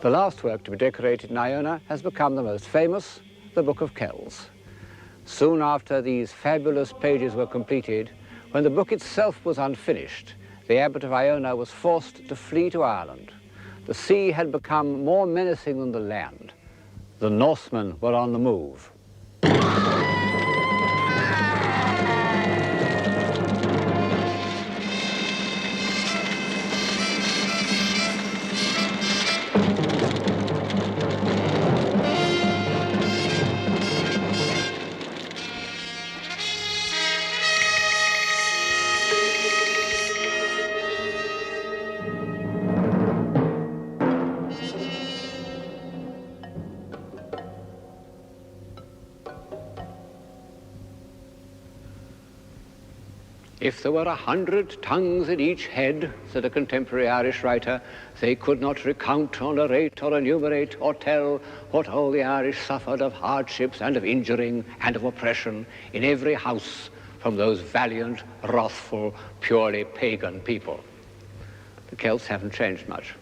The last work to be decorated in Iona has become the most famous, the Book of Kells. Soon after these fabulous pages were completed, when the book itself was unfinished, the abbot of Iona was forced to flee to Ireland. The sea had become more menacing than the land. The Norsemen were on the move. If there were 100 tongues in each head, said a contemporary Irish writer, they could not recount or narrate or enumerate or tell what all the Irish suffered of hardships and of injuring and of oppression in every house from those valiant, wrathful, purely pagan people. The Celts haven't changed much.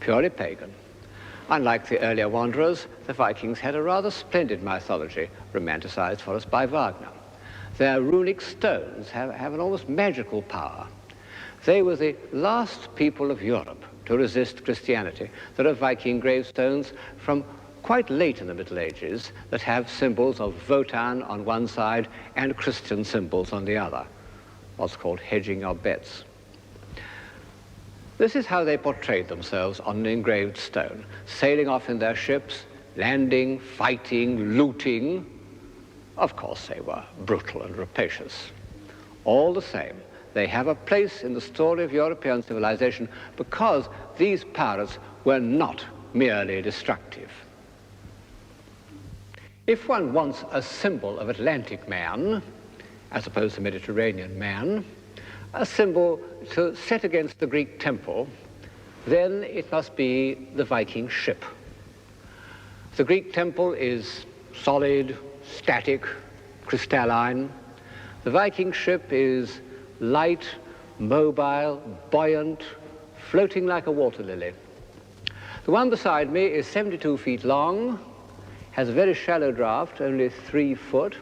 Purely pagan. Unlike the earlier wanderers, the Vikings had a rather splendid mythology, romanticized for us by Wagner. Their runic stones have an almost magical power. They were the last people of Europe to resist Christianity. There are Viking gravestones from quite late in the Middle Ages that have symbols of Wotan on one side and Christian symbols on the other, what's called hedging your bets. This is how they portrayed themselves on an engraved stone, sailing off in their ships, landing, fighting, looting. Of course, they were brutal and rapacious. All the same, they have a place in the story of European civilization because these pirates were not merely destructive. If one wants a symbol of Atlantic man, as opposed to Mediterranean man, a symbol to set against the Greek temple, then it must be the Viking ship. The Greek temple is solid, static, crystalline. The Viking ship is light, mobile, buoyant, floating like a water lily. The one beside me is 72 feet long, has a very shallow draft, only 3 foot.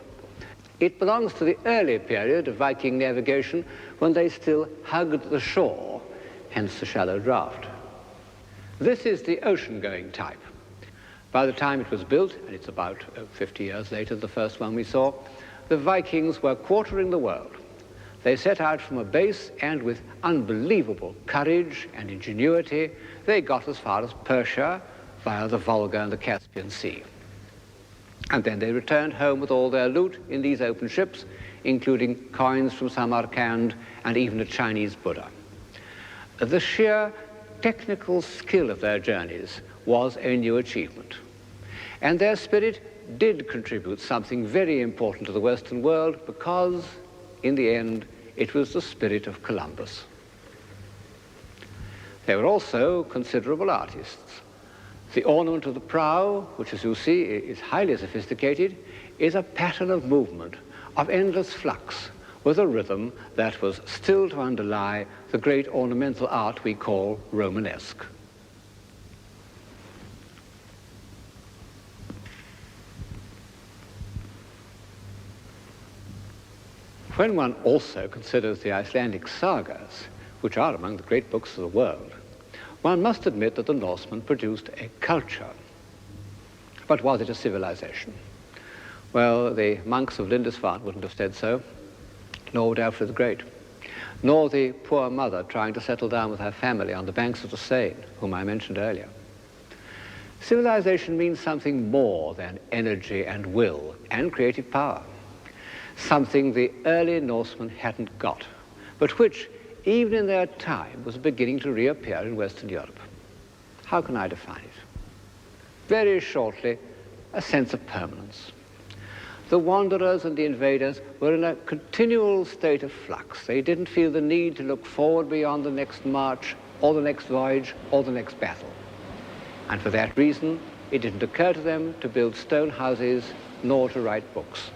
It belongs to the early period of Viking navigation when they still hugged the shore, hence the shallow draft. This is the ocean-going type. By the time it was built, and it's about 50 years later, the first one we saw, the Vikings were quartering the world. They set out from a base, and with unbelievable courage and ingenuity, they got as far as Persia via the Volga and the Caspian Sea. And then they returned home with all their loot in these open ships, including coins from Samarkand and even a Chinese Buddha. The sheer technical skill of their journeys was a new achievement. And their spirit did contribute something very important to the Western world because, in the end, it was the spirit of Columbus. They were also considerable artists. The ornament of the prow, which as you see is highly sophisticated, is a pattern of movement, of endless flux, with a rhythm that was still to underlie the great ornamental art we call Romanesque. When one also considers the Icelandic sagas, which are among the great books of the world, one must admit that the Norsemen produced a culture. But was it a civilization? Well, the monks of Lindisfarne wouldn't have said so, nor would Alfred the Great, nor the poor mother trying to settle down with her family on the banks of the Seine, whom I mentioned earlier. Civilization means something more than energy and will and creative power, something the early Norsemen hadn't got, but which, even in their time, was beginning to reappear in Western Europe. How can I define it? Very shortly, a sense of permanence. The wanderers and the invaders were in a continual state of flux. They didn't feel the need to look forward beyond the next march, or the next voyage, or the next battle. And for that reason, it didn't occur to them to build stone houses, nor to write books.